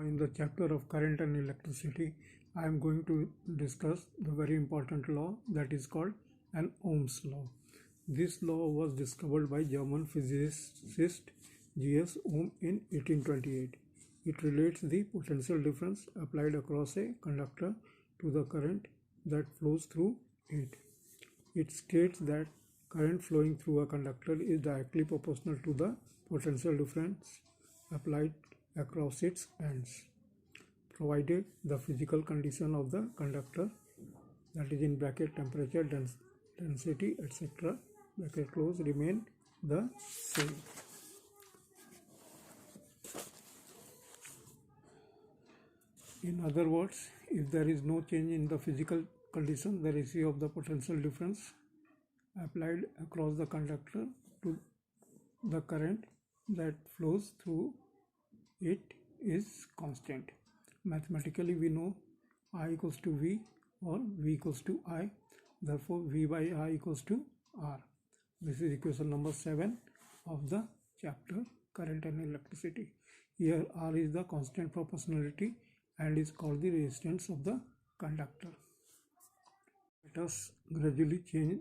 In the chapter of current and electricity, I am going to discuss the very important law that is called an Ohm's law. This law was discovered by German physicist G.S. Ohm in 1828. It relates the potential difference applied across a conductor to the current that flows through it. It states that current flowing through a conductor is directly proportional to the potential difference applied across its ends, provided the physical condition of the conductor, that is in bracket temperature, density, etc., bracket close, remain the same. In other words, if there is no change in the physical condition, the ratio of the potential difference applied across the conductor to the current that flows through it is constant. Mathematically, we know I equals to V or V equals to I. Therefore, V by I equals to R. This is equation number 7 of the chapter Current and Electricity. Here R is the constant proportionality and is called the resistance of the conductor. Let us gradually change,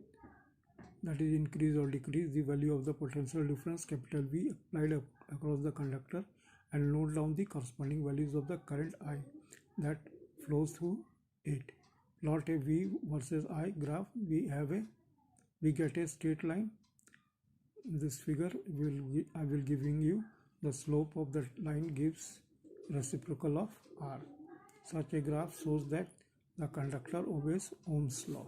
that is increase or decrease, the value of the potential difference capital V applied across the conductor and note down the corresponding values of the current I that flows through it. Plot a V versus I graph. We get a straight line. In this figure, I will giving you the slope of the line gives reciprocal of R. Such a graph shows that the conductor obeys Ohm's law.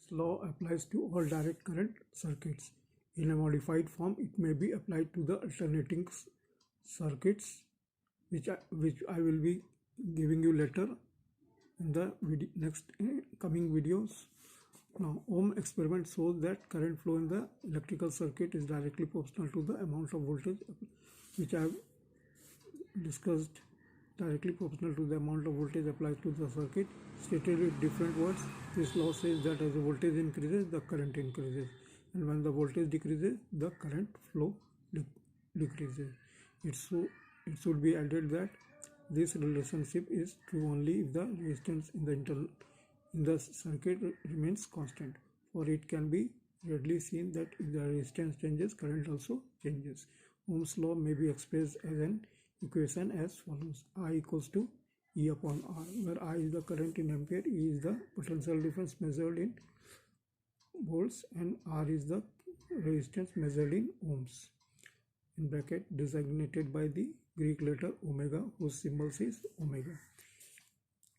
This law applies to all direct current circuits. In a modified form, it may be applied to the alternating circuits, which I will be giving you later in the next coming videos. Now, Ohm experiment shows that current flow in the electrical circuit is directly proportional to the amount of voltage, which I have discussed, directly proportional to the amount of voltage applied to the circuit. Stated with different words, this law says that as the voltage increases, the current increases, and when the voltage decreases, the current flow decreases. It should be added that this relationship is true only if the resistance in the circuit remains constant, for it can be readily seen that if the resistance changes, current also changes. Ohm's law may be expressed as an equation as follows: I equals to E upon R, where I is the current in ampere, E is the potential difference measured in volts, and R is the resistance measured in ohms, in bracket designated by the Greek letter omega, whose symbol is omega.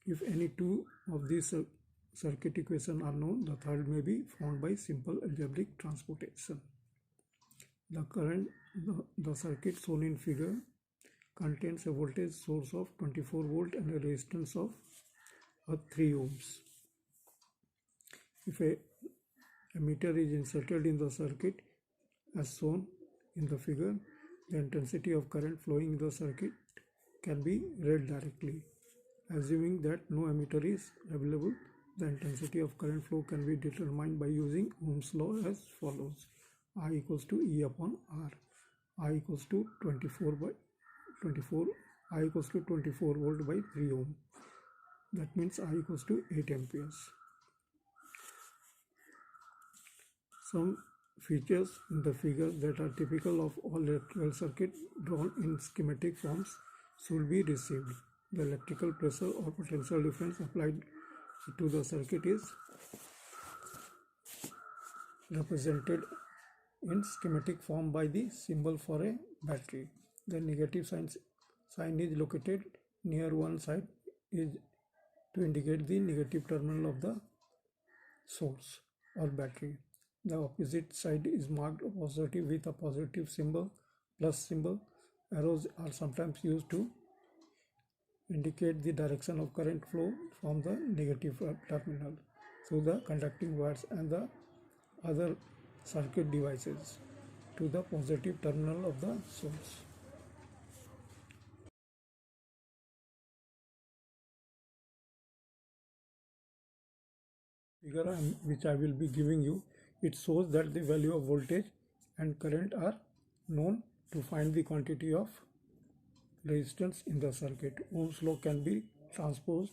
If any two of these circuit equations are known, the third may be found by simple algebraic transportation. The circuit shown in figure contains a voltage source of 24 volt and a resistance of 3 ohms. If a meter is inserted in the circuit as shown in the figure, the intensity of current flowing in the circuit can be read directly. Assuming that no emitter is available, the intensity of current flow can be determined by using Ohm's law as follows: I equals to E upon R. I equals to 24 volt by 3 ohm. That means I equals to 8 amperes. Some features in the figure that are typical of all electrical circuit drawn in schematic forms should be received. The electrical pressure or potential difference applied to the circuit is represented in schematic form by the symbol for a battery. The negative sign is located near one side is to indicate the negative terminal of the source or battery. The opposite side is marked positive with a positive symbol, plus symbol. Arrows are sometimes used to indicate the direction of current flow from the negative terminal through the conducting wires and the other circuit devices to the positive terminal of the source. Figure which I will be giving you It shows that the value of voltage and current are known to find the quantity of resistance in the circuit. Ohm's law can be transposed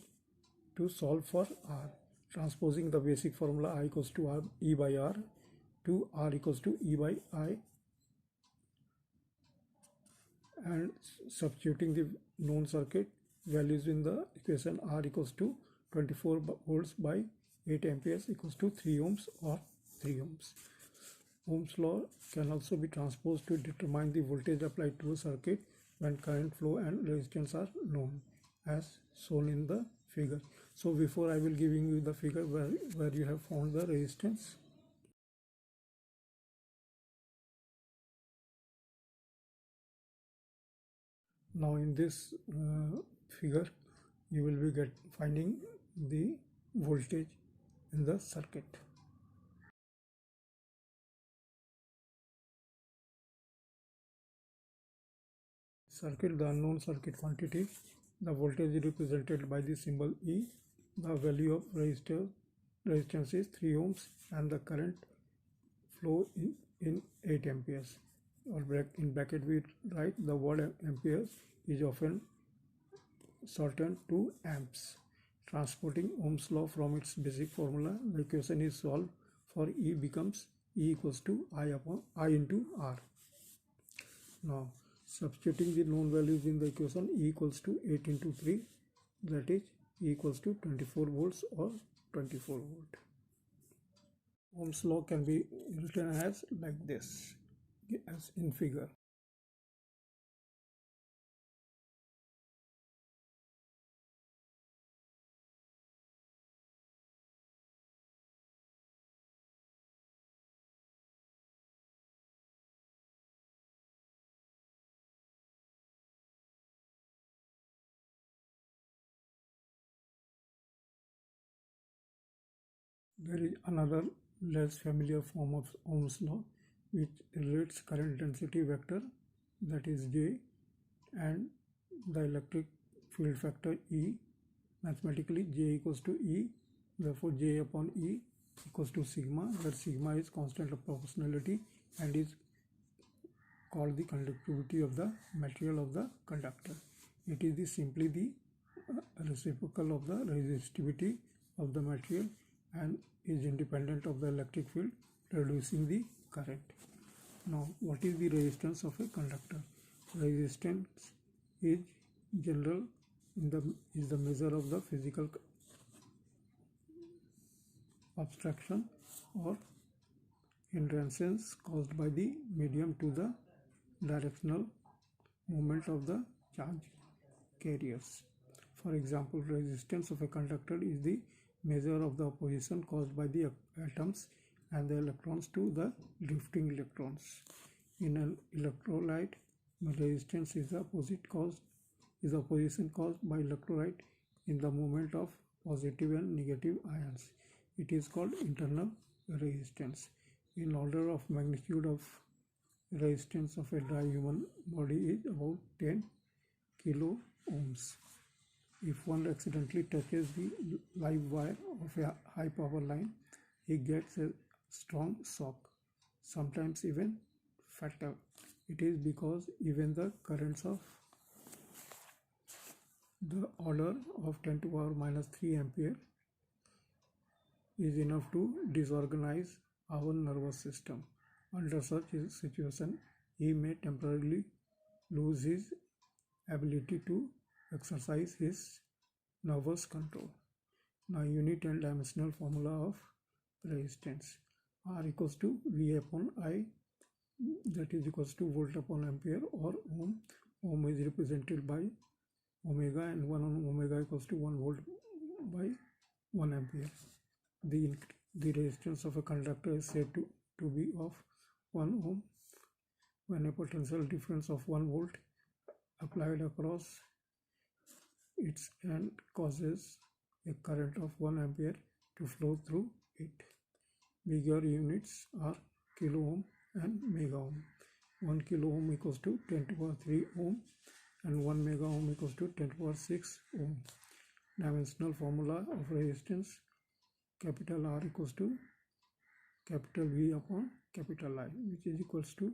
to solve for R. Transposing the basic formula I equals to R, E by R to R equals to E by I, and substituting the known circuit values in the equation, R equals to 24 volts by 8 amperes equals to 3 ohms or 3 ohms. Ohm's law can also be transposed to determine the voltage applied to a circuit when current flow and resistance are known, as shown in the figure. So before I will giving you the figure where you have found the resistance. Now in this figure you will be finding the voltage in the circuit. Circuit, the unknown circuit quantity, the voltage is represented by the symbol E, the value of resistance is 3 ohms, and the current flow in 8 amperes, or in bracket we write the word amperes is often shortened to amps. Transporting Ohm's law from its basic formula, the equation is solved for E becomes E equals to I into R. Now substituting the known values in the equation, E equals to 8 into 3, that is E equals to 24 volts or 24 volt. Ohm's law can be written as like this, as in figure. There is another less familiar form of Ohm's law which relates current density vector, that is J, and the electric field factor E. Mathematically J equals to E, therefore J upon E equals to sigma, where sigma is constant of proportionality and is called the conductivity of the material of the conductor. It is simply the reciprocal of the resistivity of the material and is independent of the electric field producing the current. Now what is the resistance of a conductor? Resistance is general is the measure of the physical obstruction or hindrance caused by the medium to the directional movement of the charge carriers. For example, resistance of a conductor is the measure of the opposition caused by the atoms and the electrons to the drifting electrons. In an electrolyte, resistance is the opposition caused by electrolyte in the movement of positive and negative ions. It is called internal resistance. In order of magnitude of resistance of a dry human body is about 10 kilo ohms. If one accidentally touches the live wire of a high power line, he gets a strong shock, sometimes even fatal. It is because even the currents of the order of 10 to the power minus 3 ampere is enough to disorganize our nervous system. Under such a situation, he may temporarily lose his ability to exercise his nervous control. Now unit and dimensional formula of resistance. R equals to V upon I, that is equals to volt upon ampere or ohm. Ohm is represented by omega, and 1 on omega equals to 1 volt by 1 ampere. The resistance of a conductor is said to be of 1 ohm when a potential difference of 1 volt applied across its end causes a current of 1 ampere to flow through it. Bigger units are kilo ohm and mega ohm. 1 kilo ohm equals to 10 to the power 3 ohm and 1 mega ohm equals to 10 to the power 6 ohm. Dimensional formula of resistance, capital R equals to capital V upon capital I, which is equals to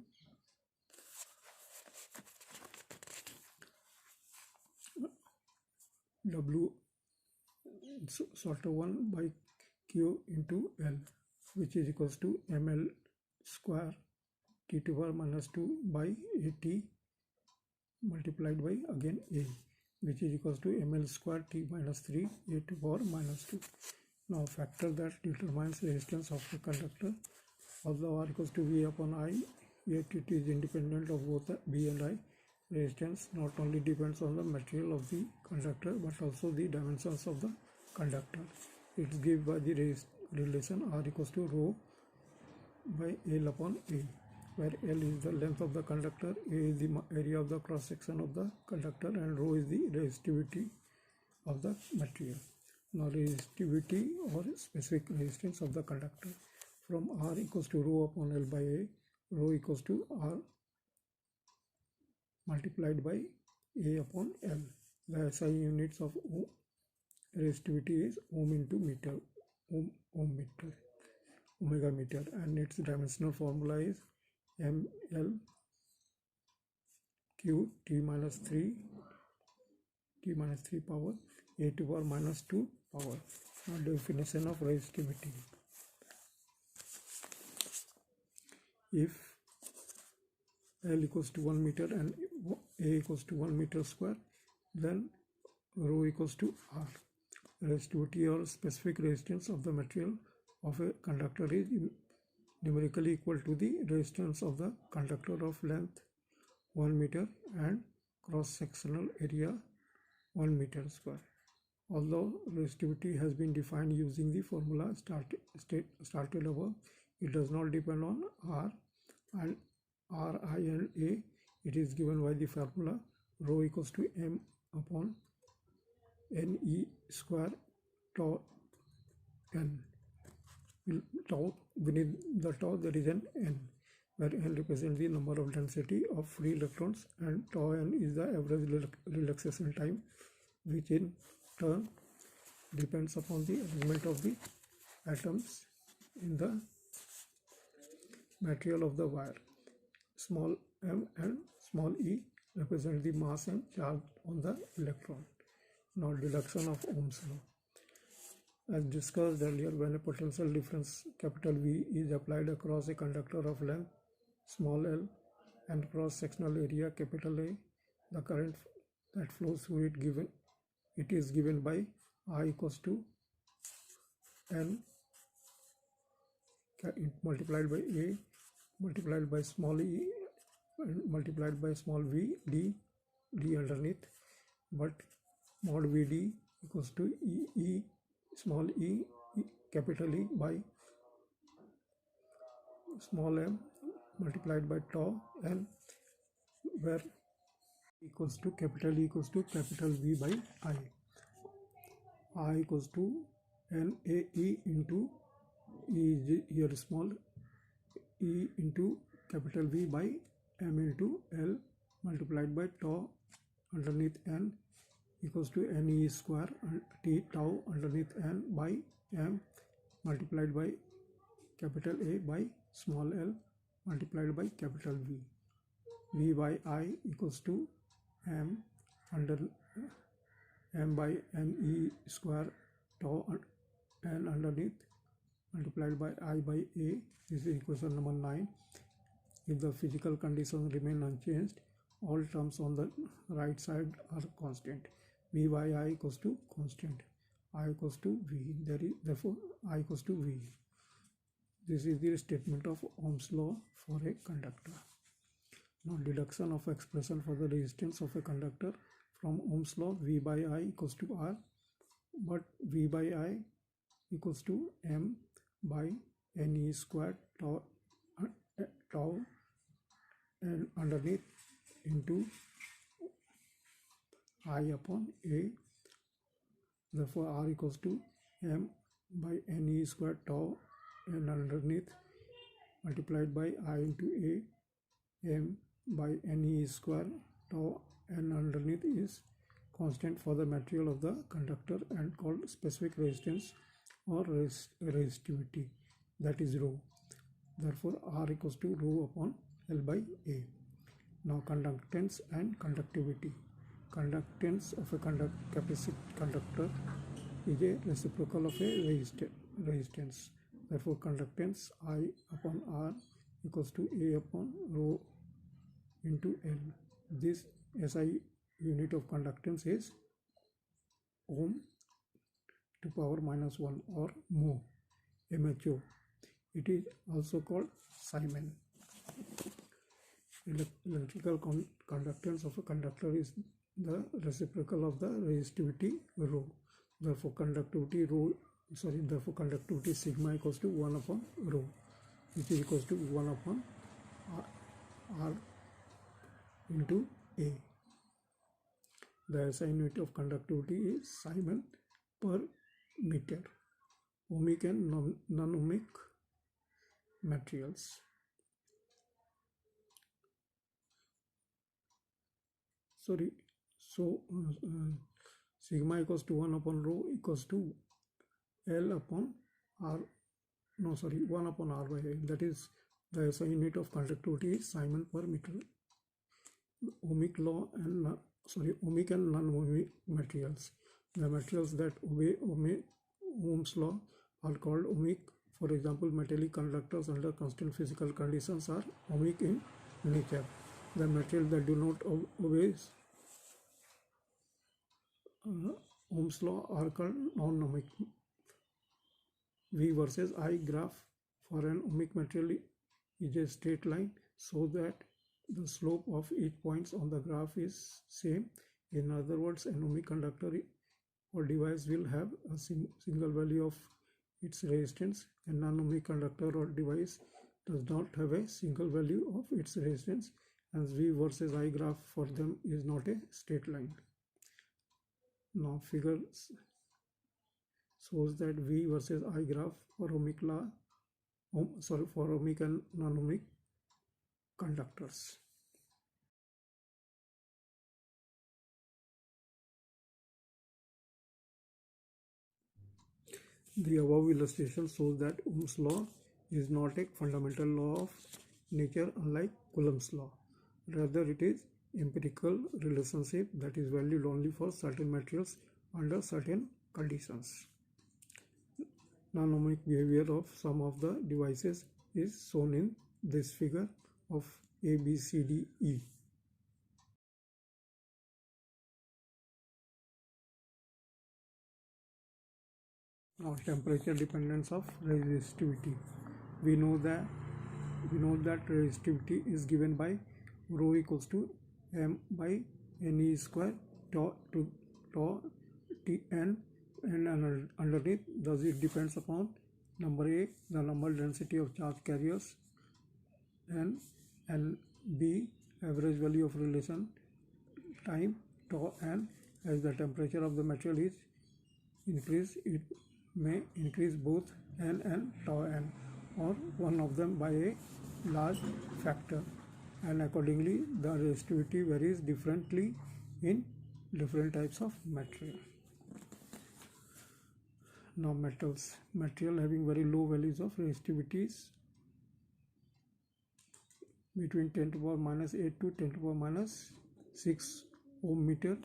W sort of 1 by Q into L, which is equals to ml square T to the power minus 2 by AT multiplied by again A, which is equals to ml square T minus 3 A to the power minus 2. Now factor that determines resistance of the conductor. Although R equals to V upon I, yet it is independent of both B and I. Resistance not only depends on the material of the conductor but also the dimensions of the conductor. It is given by the relation R equals to rho by L upon A, where L is the length of the conductor, A is the area of the cross section of the conductor, and rho is the resistivity of the material. Now resistivity or specific resistance of the conductor. From R equals to rho upon L by A, rho equals to R multiplied by A upon L. The SI units of resistivity is ohm into meter, omega meter, and its dimensional formula is ml q t minus 3 power A to the power minus 2 power. Now definition of resistivity. If L equals to 1 meter and A equals to 1 meter square, then rho equals to R. Resistivity or specific resistance of the material of a conductor is numerically equal to the resistance of the conductor of length 1 meter and cross-sectional area 1 meter square. Although resistivity has been defined using the formula started above, it does not depend on R and Ri and A. It is given by the formula rho equals to m upon Ne square tau n. Tau, beneath the tau there is an n, where n represents the number of density of free electrons and tau n is the average relaxation time, which in turn depends upon the arrangement of the atoms in the material of the wire. Small m and small e represent the mass and charge on the electron. Now deduction of Ohm's law. As discussed earlier, when a potential difference capital V is applied across a conductor of length small l and cross-sectional area capital A, the current that flows through it is given by I equals to N multiplied by A multiplied by small e multiplied by small v d underneath, but mod Vd equals to e small e capital E by small m multiplied by tau n, where equals to capital E equals to capital V by I equals to n a e into e is here small e into capital V by m into L multiplied by tau underneath n equals to ne square t tau underneath n by m multiplied by capital A by small l multiplied by capital V. V by I equals to m by ne square tau n underneath multiplied by I by A. This is equation number 9. If the physical conditions remain unchanged, all terms on the right side are constant. V by I equals to constant. I equals to V. Therefore, I equals to V. This is the statement of Ohm's law for a conductor. Now, deduction of expression for the resistance of a conductor from Ohm's law, V by I equals to R, but V by I equals to M by Ne squared tau and underneath into I upon A. Therefore, R equals to M by Ne squared tau and underneath multiplied by I into A. M by Ne square tau and underneath is constant for the material of the conductor and called specific resistance or resistivity, that is rho. Therefore, R equals to rho upon L by A. Now, conductance and conductivity. Conductance of a conductor is a reciprocal of a resistance. Therefore, conductance I upon R equals to A upon rho into L. This SI unit of conductance is ohm to power minus 1 or mho, MHO. It is also called Simon. Electrical conductance of a conductor is the reciprocal of the resistivity rho. Therefore, conductivity sigma equals to 1 upon rho, which is equals to 1 upon R into A. The SI unit of conductivity is Simon per meter. Ohmic and non-ohmic materials. Sigma equals to 1 upon rho equals to L upon R. 1 upon R by A. That is, the SI unit of conductivity is Simon per meter. Ohmic and non-ohmic materials. The materials that obey Ohm's law are called ohmic. For example, metallic conductors under constant physical conditions are ohmic in nature. The materials that do not obey Ohm's law are called non-ohmic. V versus I graph for an ohmic material is a straight line, so that the slope of each point on the graph is same. In other words, an ohmic conductor or device will have a single value of its resistance. A non-ohmic conductor or device does not have a single value of its resistance, as V versus I graph for them is not a straight line. Now, figure shows that V versus I graph for ohmic and non-ohmic conductors. The above illustration shows that Ohm's law is not a fundamental law of nature unlike Coulomb's law. Rather, it is empirical relationship that is valid only for certain materials under certain conditions. Non-ohmic behavior of some of the devices is shown in this figure of A, B, C, D, E. Now, temperature dependence of resistivity. We know that resistivity is given by rho equals to m by ne square tau Tn, and underneath, thus it depends upon number A, the number density of charge carriers, and B, average value of relation time tau n. As the temperature of the material is increased, it may increase both n and tau n, or one of them by a large factor, and accordingly the resistivity varies differently in different types of material. Now, material having very low values of resistivities between 10 to the power minus 8 to 10 to the power minus 6 ohm meter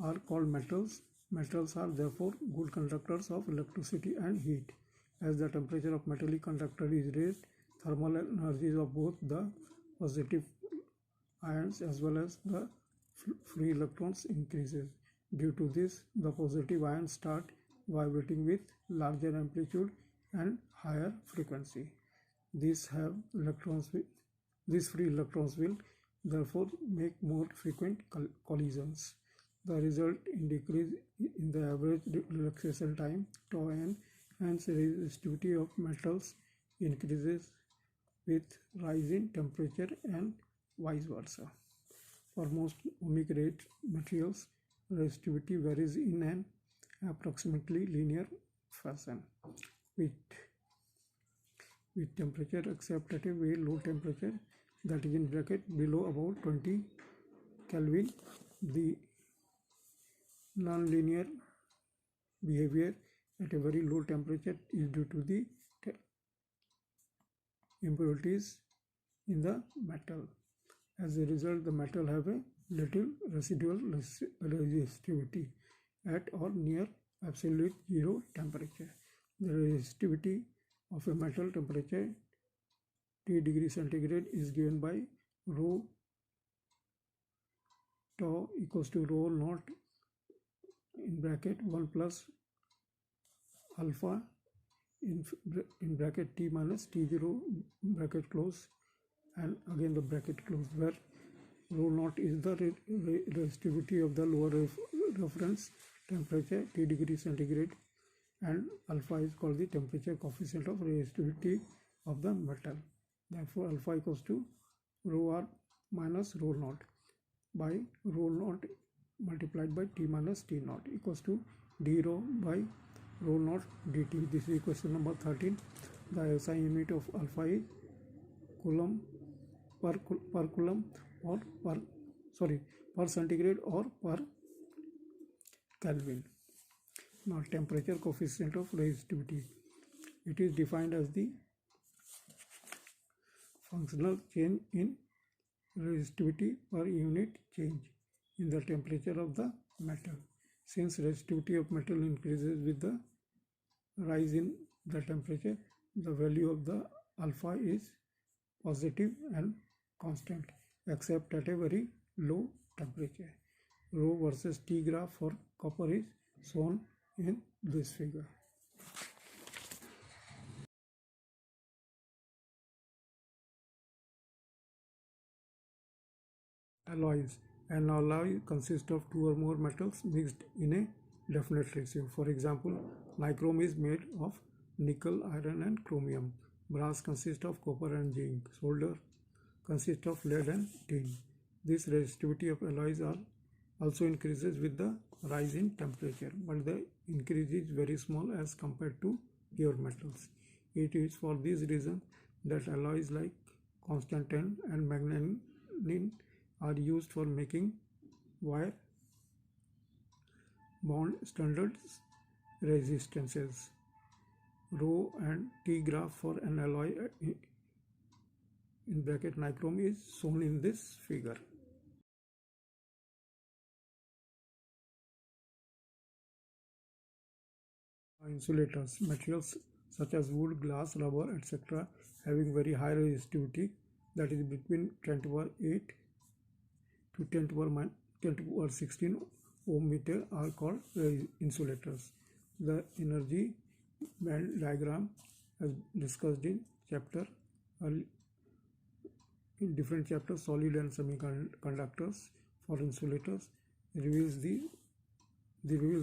are called metals. Metals are therefore good conductors of electricity and heat. As the temperature of metallic conductor is raised, thermal energies of both the positive ions as well as the free electrons increases. Due to this, the positive ions start vibrating with larger amplitude and higher frequency. These free electrons will therefore make more frequent collisions. The result in decrease in the average relaxation time tau n, hence resistivity of metals increases with rise in temperature and vice versa. For most ohmic rate materials, resistivity varies in an approximately linear fashion with temperature except at a very low temperature, that is in bracket below about 20 Kelvin. The non-linear behavior at a very low temperature is due to the impurities in the metal. As a result, the metal have a little residual resistivity at or near absolute zero temperature. The resistivity of a metal temperature T degree centigrade is given by rho tau equals to rho naught in bracket 1 plus alpha in bracket T minus T0 bracket close, and again the bracket close, where rho naught is the resistivity of the lower reference temperature T degree centigrade, and alpha is called the temperature coefficient of resistivity of the metal. Therefore, alpha equals to rho r minus rho naught by rho naught multiplied by T minus T naught equals to d rho by rho naught dt. This is equation number 13. The SI unit of alpha is coulomb per coulomb or per centigrade or per Kelvin. Now, temperature coefficient of resistivity. It is defined as the functional change in resistivity per unit change in the temperature of the metal. Since resistivity of metal increases with the rise in the temperature, the value of the alpha is positive and constant except at a very low temperature. Rho versus T graph for copper is shown in this figure. Alloys. An alloy consists of two or more metals mixed in a definite ratio. For example, nichrome is made of nickel, iron and chromium. Brass consists of copper and zinc. Solder consists of lead and tin. This resistivity of alloys also increases with the rise in temperature, but the increase is very small as compared to pure metals. It is for this reason that alloys like constantan and magnanin are used for making wire bond standard resistances. Rho and T graph for an alloy in bracket nichrome is shown in this figure. Insulators, materials such as wood, glass, rubber, etc. having very high resistivity, that is between 10 to the power 8 to 10 to the power 16 ohm meter, are called insulators. The energy band diagram, as discussed in different chapters, solid and semiconductors for insulators, reveals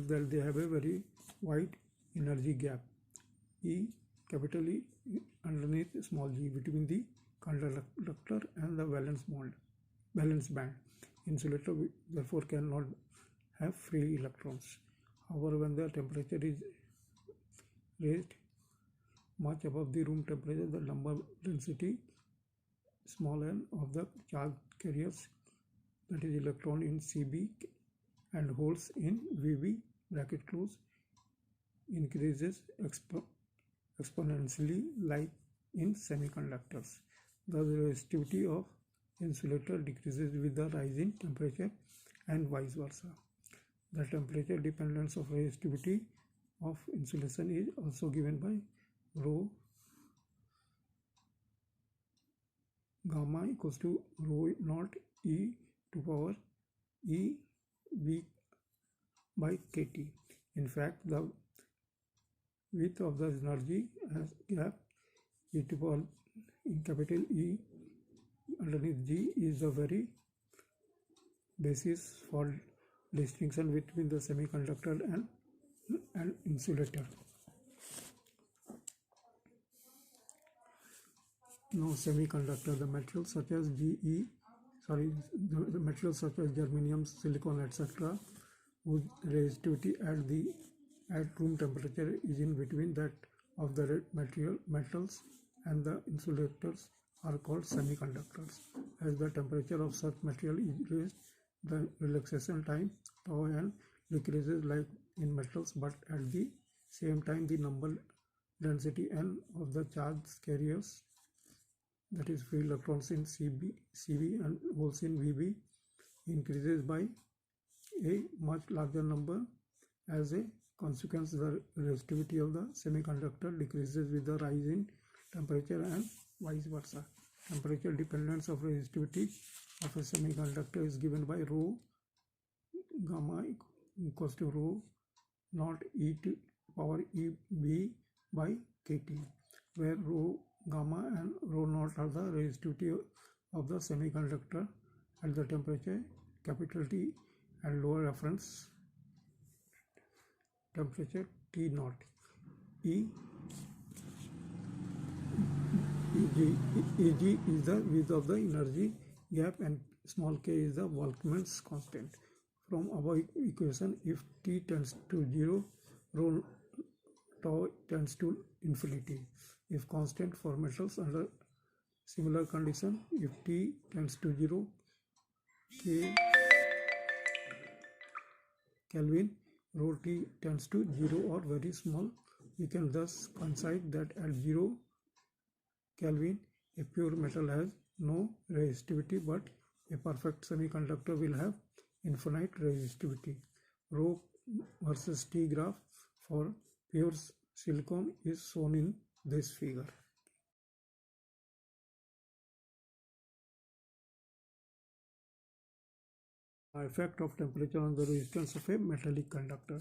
that they have a very wide energy gap, capital E underneath small g, between the conductor and the valence band. Insulator therefore cannot have free electrons. However, when the temperature is raised much above the room temperature, the number density small n of the charge carriers, that is electron in Cb and holes in Vb bracket close, increases exponentially like in semiconductors. The resistivity of insulator decreases with the rise in temperature and vice versa. The temperature dependence of resistivity of insulation is also given by rho gamma equals to rho naught E to power E V by kT. In fact, the width of the energy gap E to power in capital E underneath G is the very basis for distinction between the semiconductor and insulator. Now, semiconductor, the materials such as the materials such as germanium, silicon, etc., whose resistivity at room temperature is in between that of the metals and the insulators, are called semiconductors. As the temperature of such material is raised, the relaxation time tau n decreases like in metals, but at the same time the number density n of the charge carriers that is free electrons in Cv and holes in Vb, increases by a much larger number. As a consequence, the resistivity of the semiconductor decreases with the rise in temperature and vice versa. Temperature dependence of resistivity of a semiconductor is given by rho gamma equals to rho naught e to power e b by kt, where rho gamma and rho naught are the resistivity of the semiconductor at the temperature capital T and lower reference temperature T naught. Eg is the width of the energy gap and small k is the Boltzmann's constant. From our equation, if T tends to 0, rho tau tends to infinity. If constant for metals under similar condition, if T tends to 0, K Kelvin, rho T tends to 0 or very small. We can thus concede that at 0 Kelvin, a pure metal has no resistivity, but a perfect semiconductor will have infinite resistivity. Rho versus T graph for pure silicon is shown in this figure. Effect of temperature on the resistance of a metallic conductor.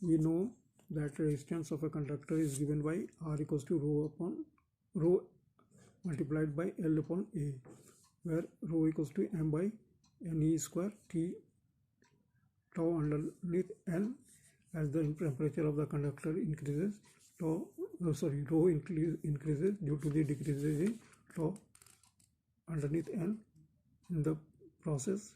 We know that resistance of a conductor is given by R equals to rho multiplied by L upon A, where rho equals to m by Ne square T tau underneath N. As the temperature of the conductor increases, rho increases due to the decreases in tau underneath N. In the process,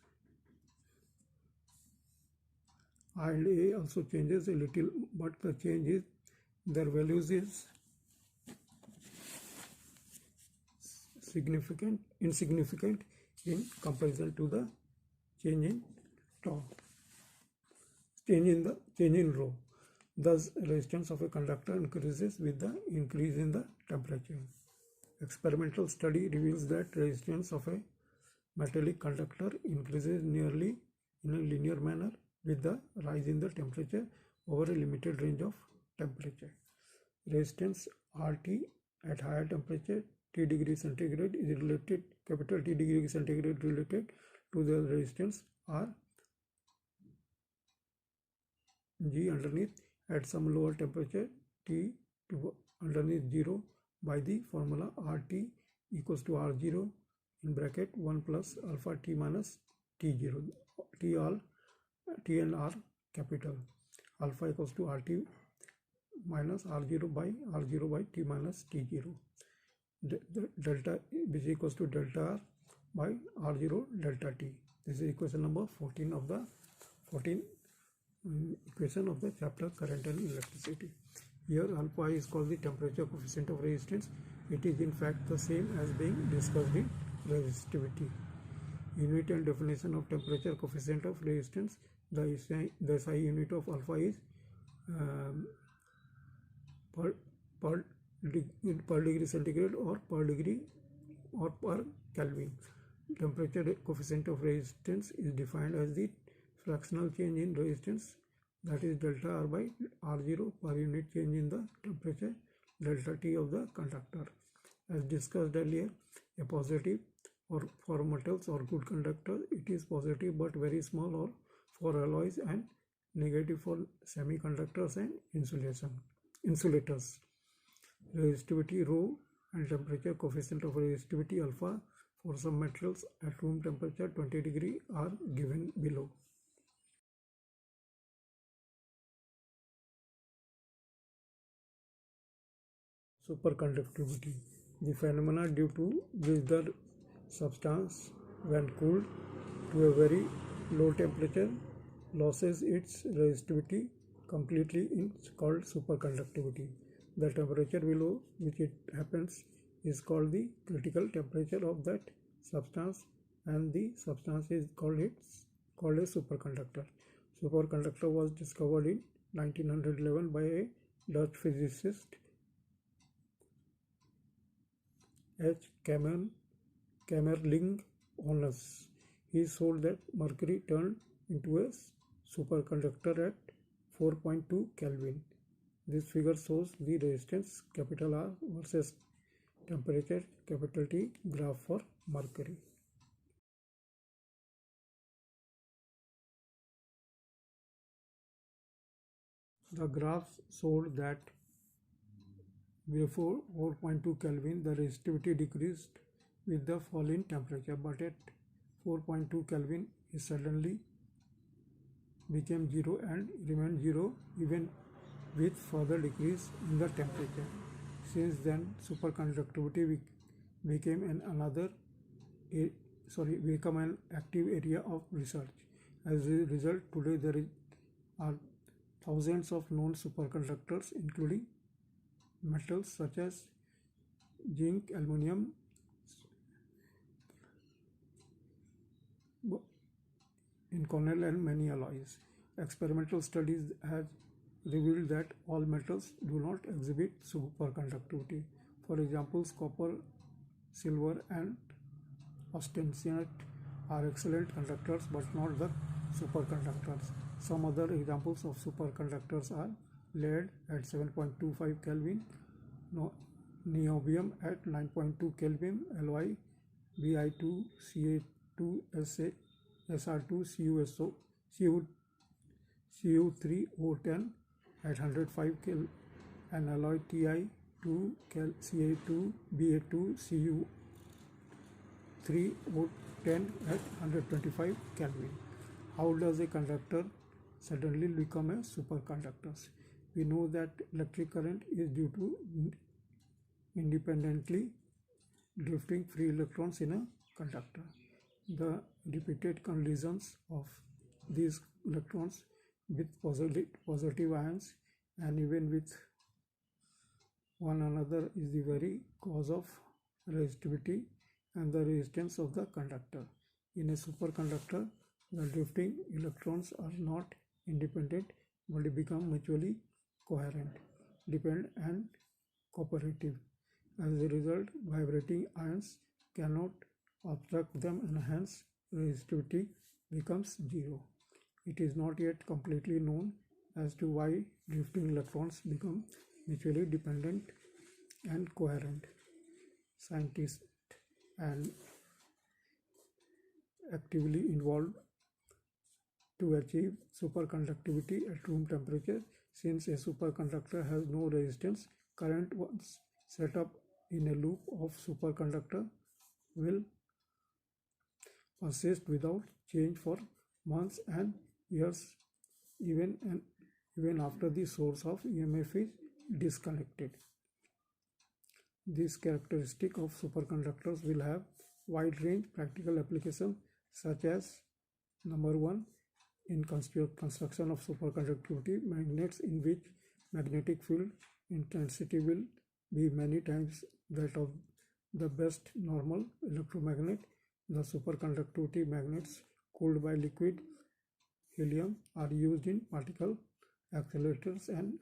I and A also changes a little, but the change is their values is insignificant in comparison to the change in tau, change in rho. Thus, resistance of a conductor increases with the increase in the temperature. Experimental study reveals that resistance of a metallic conductor increases nearly in a linear manner with the rise in the temperature over a limited range of temperature. Resistance RT at higher temperature T degree centigrade is related, capital T degree centigrade related to the resistance R G underneath at some lower temperature T to underneath 0 by the formula RT equals to R0 in bracket 1 plus alpha T minus T0, T and R capital, alpha equals to RT minus R0 by T minus T0. Delta is equals to delta R by R0 delta T. This is equation number 14 of the equation of the chapter current and electricity. Here alpha is called the temperature coefficient of resistance. It is in fact the same as being discussed in resistivity. Unit and definition of temperature coefficient of resistance. The SI unit of alpha is per degree centigrade or per degree or per Kelvin. Temperature coefficient of resistance is defined as the fractional change in resistance, that is delta R by R0 per unit change in the temperature delta T of the conductor. As discussed earlier, a positive or for metals or good conductor, it is positive but very small, or for alloys, and negative for semiconductors and insulators. Resistivity rho and temperature coefficient of resistivity alpha for some metals at room temperature 20 degree are given below. Superconductivity, the phenomena due to which the substance, when cooled to a very low temperature, loses its resistivity completely, is called superconductivity. The temperature below which it happens is called the critical temperature of that substance, and the substance is called a superconductor. Superconductor was discovered in 1911 by a Dutch physicist H. Kamerlingh Onnes. He showed that mercury turned into a superconductor at 4.2 Kelvin. This figure shows the resistance capital R versus temperature capital T graph for mercury. The graphs showed that before 4.2 Kelvin the resistivity decreased with the fall in temperature, but at 4.2 Kelvin it suddenly became zero and remained zero even with further decrease in the temperature. Since then, superconductivity became become an active area of research. As a result, today there are thousands of known superconductors, including metals such as zinc, aluminum, inconel, and many alloys. Experimental studies have revealed that all metals do not exhibit superconductivity. For example, copper, silver, and austenite are excellent conductors but not the superconductors. Some other examples of superconductors are lead at 7.25 Kelvin, niobium at 9.2 Kelvin, Ly, Bi2, Ca2, Sr2, Cu3O10 at 105 Kelvin, and alloy Ti2, Ca2, Ba2, Cu3O10 at 125 Kelvin. How does a conductor suddenly become a superconductor? We know that electric current is due to independently drifting free electrons in a conductor. The repeated collisions of these electrons with positive ions and even with one another is the very cause of resistivity and the resistance of the conductor. In a superconductor, the drifting electrons are not independent but become mutually coherent, dependent, and cooperative. As a result, vibrating ions cannot obstruct them and hence resistivity becomes zero. It is not yet completely known as to why drifting electrons become mutually dependent and coherent. Scientists and actively involved to achieve superconductivity at room temperature. Since a superconductor has no resistance, current once set up in a loop of superconductor will persist without change for months and years, even after the source of EMF is disconnected. This characteristic of superconductors will have wide range practical applications, such as number 1, in construction of superconductivity magnets, in which magnetic field intensity will be many times that of the best normal electromagnet. The superconductivity magnets cooled by liquid helium are used in particle accelerators and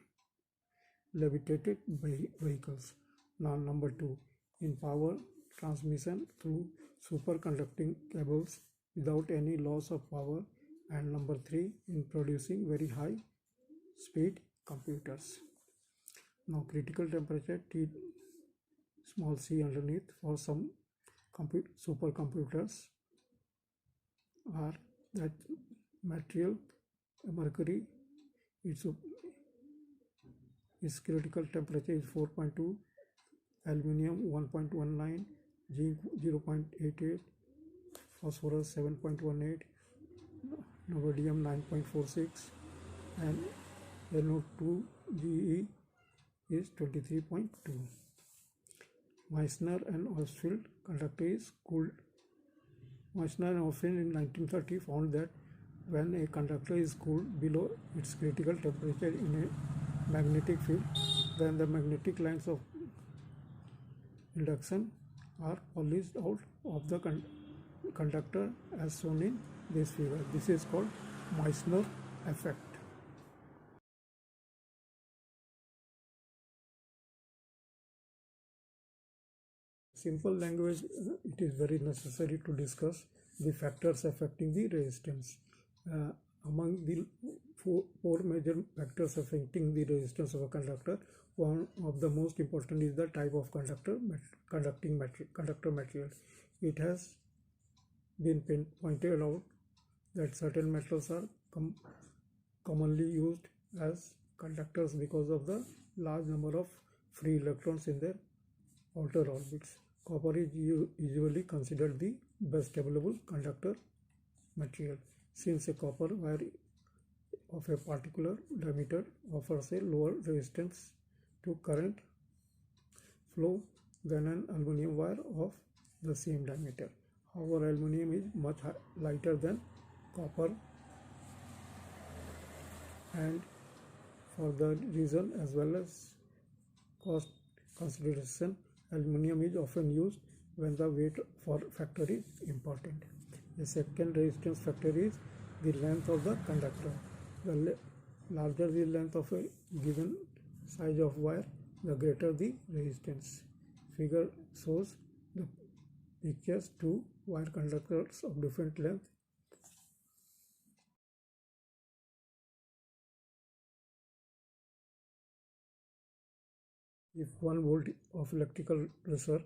levitated vehicles. Now, number 2, in power transmission through superconducting cables without any loss of power, and number 3, in producing very high speed computers. Now, critical temperature T small c underneath for some supercomputers are that material mercury, its critical temperature is 4.2, aluminum 1.19, zinc 0.88, phosphorus 7.18, niobium 9.46, and NO2 GE is 23.2. Meissner and Ostfeld conductor is cooled. Meissner and Ostfeld in 1930 found that when a conductor is cooled below its critical temperature in a magnetic field, then the magnetic lines of induction are polished out of the conductor as shown in this figure. This is called Meissner effect. Simple language, it is very necessary to discuss the factors affecting the resistance. Among the four major factors affecting the resistance of a conductor, one of the most important is the type of conductor material. It has been pointed out that certain metals are commonly used as conductors because of the large number of free electrons in their outer orbits. Copper is usually considered the best available conductor material, since a copper wire of a particular diameter offers a lower resistance to current flow than an aluminum wire of the same diameter. However, aluminum is much lighter than copper, and for the reason as well as cost consideration, aluminum is often used when the weight factor is important. The second resistance factor is the length of the conductor. The larger the length of a given size of wire, the greater the resistance. Figure shows the pictures two wire conductors of different length. If 1 volt of electrical pressure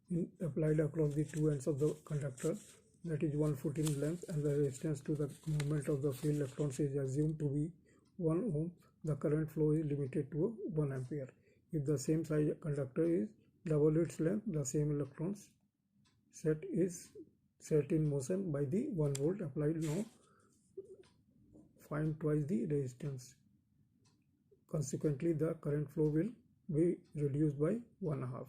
is applied across the two ends of the conductor, that is 1 foot in length, and the resistance to the movement of the free electrons is assumed to be 1 ohm, the current flow is limited to 1 ampere. If the same size conductor is double its length, the same electrons set in motion by the 1 volt applied. Now find twice the resistance. Consequently, the current flow will be reduced by 1/2.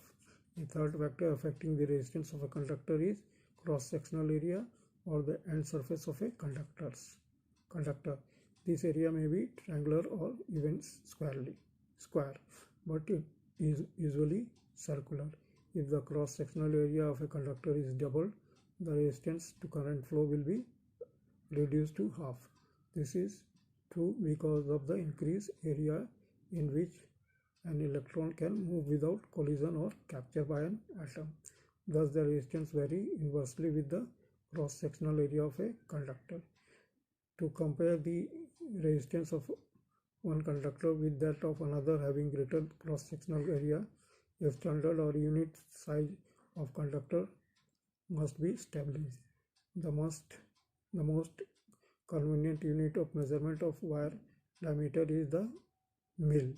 The third factor affecting the resistance of a conductor is cross-sectional area or the end surface of a conductor. This area may be triangular or even square, but it is usually circular. If the cross-sectional area of a conductor is doubled, the resistance to current flow will be reduced to half. This is true because of the increased area in which an electron can move without collision or capture by an atom. Thus, the resistance varies inversely with the cross-sectional area of a conductor. To compare the resistance of one conductor with that of another having greater cross-sectional area, a standard or unit size of conductor must be established. The most convenient unit of measurement of wire diameter is the mil,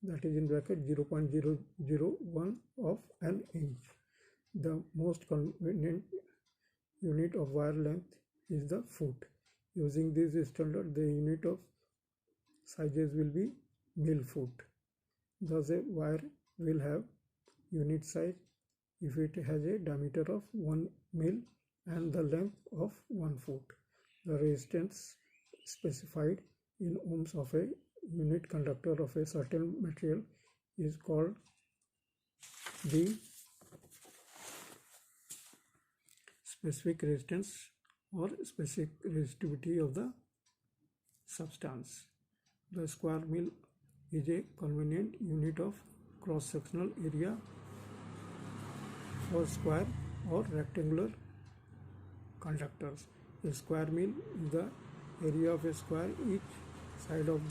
that is in bracket 0.001 of an inch. The most convenient unit of wire length is the foot. Using this standard, the unit of sizes will be mil foot. Thus, a wire will have unit size if it has a diameter of 1 mil and the length of 1 foot. The resistance specified in ohms of a unit conductor of a certain material is called the specific resistance or specific resistivity of the substance. The square mil is a convenient unit of cross-sectional area for square or rectangular conductors. A square mil is the area of a square, each side of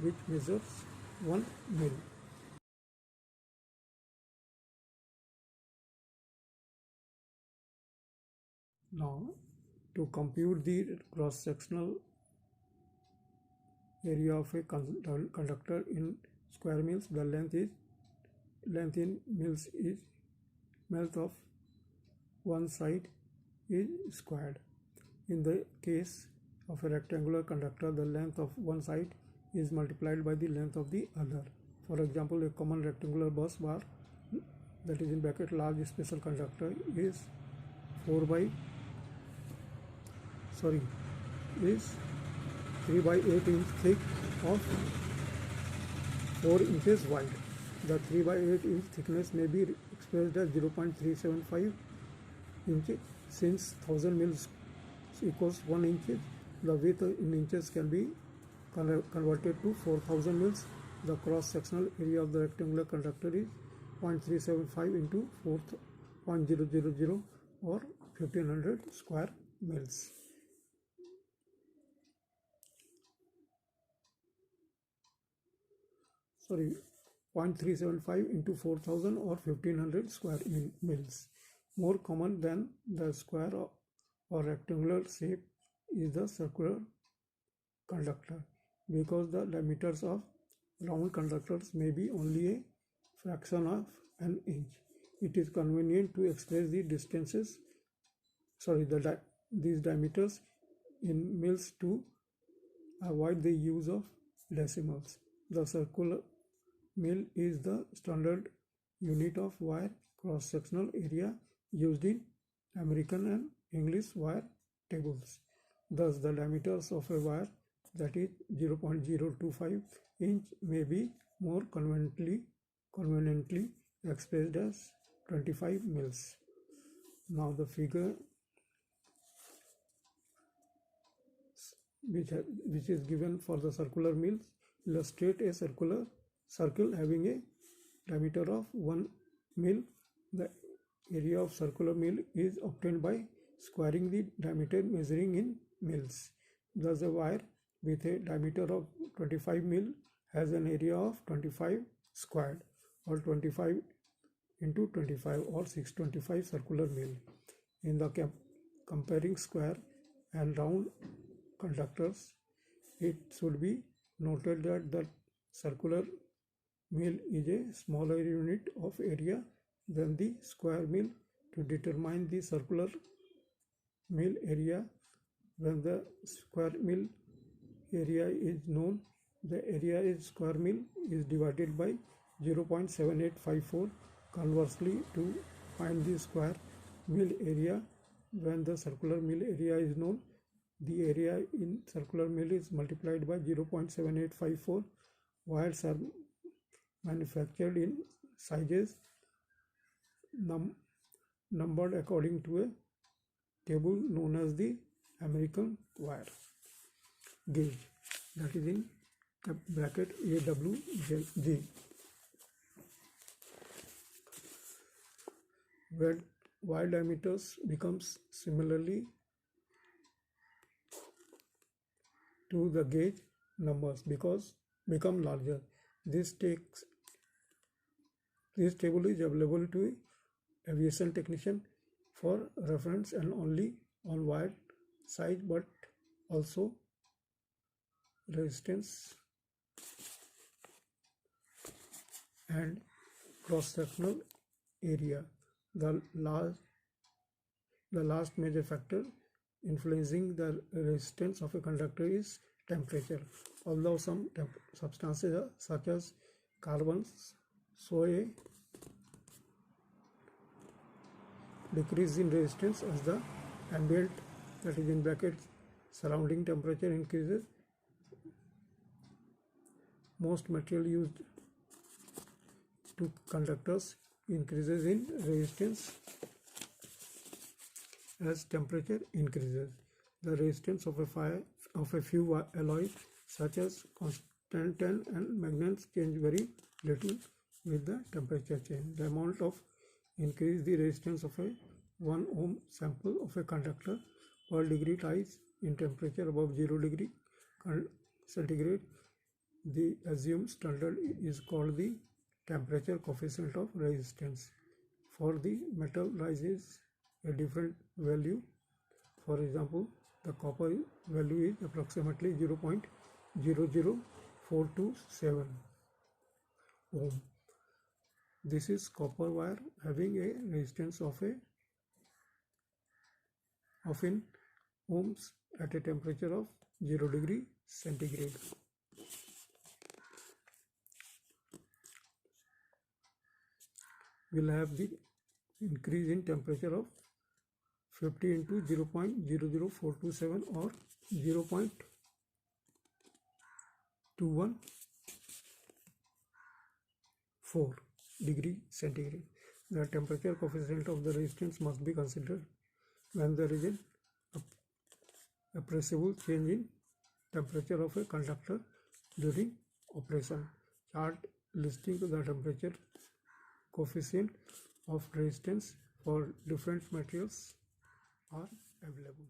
which measures 1 mil. Now, to compute the cross-sectional area of a conductor in square mils, the length in mils is length of one side is squared. In the case of a rectangular conductor, the length of one side is multiplied by the length of the other. For example, a common rectangular bus bar, that is in bracket large special conductor, is 3 by 8 inch thick of 4 inches wide. The 3 by 8 inch thickness may be expressed as 0.375 inches. Since 1000 mils equals 1 inch, the width in inches can be converted to 4000 mils. The cross-sectional area of the rectangular conductor is 0.375 into 0.000 or 1500 square mils. Sorry, 0.375 into 4000 or 1500 square mils. More common than the square or rectangular shape is the circular conductor, because the diameters of round conductors may be only a fraction of an inch. It is convenient to express the distances, these diameters in mils to avoid the use of decimals. The circular mil is the standard unit of wire cross-sectional area used in American and English wire tables. Thus, the diameters of a wire that is 0.025 inch may be more conveniently expressed as 25 mils. Now the figure which is given for the circular mil illustrate a circle having a diameter of 1 mil. The area of circular mil is obtained by squaring the diameter measuring in mils. Thus, a wire with a diameter of 25 mil has an area of 25 squared, or 25 into 25 or 625 circular mil. In the comparing square and round conductors, it should be noted that the circular mil is a smaller unit of area than the square mil. To determine the circular mil area, when the square mil area is known, the area is square mil is divided by 0.7854. Conversely, to find the square mil area, when the circular mil area is known, the area in circular mil is multiplied by 0.7854. Wires are manufactured in sizes numbered according to a table known as the American wire gauge, that is in bracket AWG. Where wire diameters becomes similarly to the gauge numbers become larger. This table is available to aviation technician for reference, and only on wire size but also resistance and cross-sectional area. The last major factor influencing the resistance of a conductor is temperature. Although some substances such as carbons show a decrease in resistance as the ambient, that is in brackets surrounding temperature, increases, most material used to conductors increases in resistance as temperature increases. The resistance of a few alloys such as tungsten and magnets change very little with the temperature change. The amount of increase the resistance of a 1 ohm sample of a conductor per degree rise in temperature above 0 degree centigrade. The assumed standard is called the temperature coefficient of resistance. For the metal rises a different value. For example, the copper value is approximately 0.00427 ohm. This is copper wire having a resistance of in ohms at a temperature of 0 degree centigrade. We'll have the increase in temperature of 50 into 0.00427 or 0.214 degree centigrade. The temperature coefficient of the resistance must be considered when there is an appreciable change in temperature of a conductor during operation. Chart listing the temperature coefficient of resistance for different materials are available.